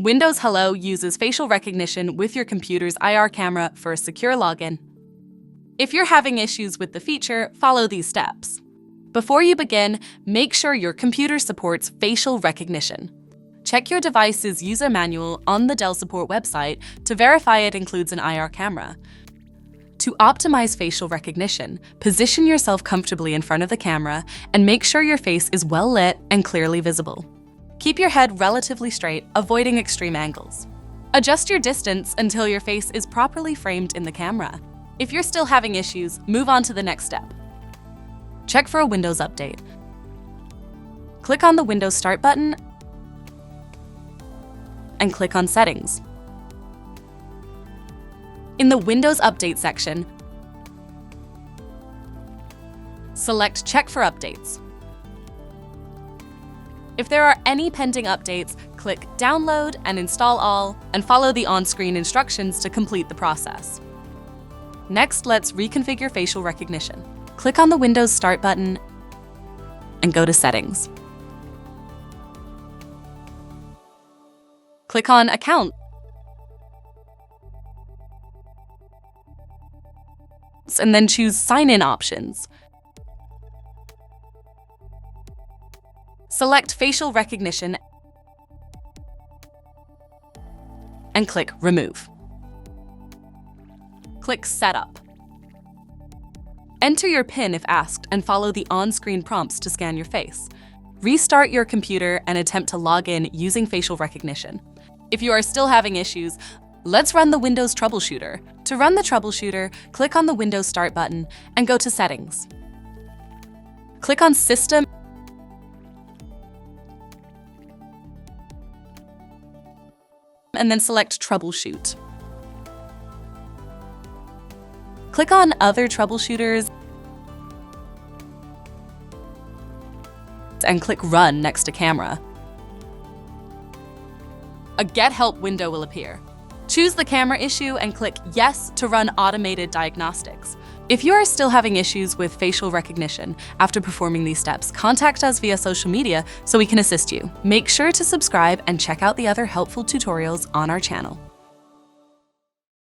Windows Hello uses facial recognition with your computer's IR camera for a secure login. If you're having issues with the feature, follow these steps. Before you begin, make sure your computer supports facial recognition. Check your device's user manual on the Dell Support website to verify it includes an IR camera. To optimize facial recognition, position yourself comfortably in front of the camera and make sure your face is well lit and clearly visible. Keep your head relatively straight, avoiding extreme angles. Adjust your distance until your face is properly framed in the camera. If you're still having issues, move on to the next step. Check for a Windows update. Click on the Windows Start button and click on Settings. In the Windows Update section, select Check for Updates. If there are any pending updates, click Download and Install All, and follow the on-screen instructions to complete the process. Next, let's reconfigure facial recognition. Click on the Windows Start button and go to Settings. Click on Account and then choose Sign-in options. Select Facial Recognition and click Remove. Click Setup. Enter your PIN if asked and follow the on-screen prompts to scan your face. Restart your computer and attempt to log in using facial recognition. If you are still having issues, let's run the Windows Troubleshooter. To run the Troubleshooter, click on the Windows Start button and go to Settings. Click on System and then select Troubleshoot. Click on Other Troubleshooters and click Run next to Camera. A Get Help window will appear. Choose the camera issue and click Yes to run automated diagnostics. If you are still having issues with facial recognition after performing these steps, contact us via social media so we can assist you. Make sure to subscribe and check out the other helpful tutorials on our channel.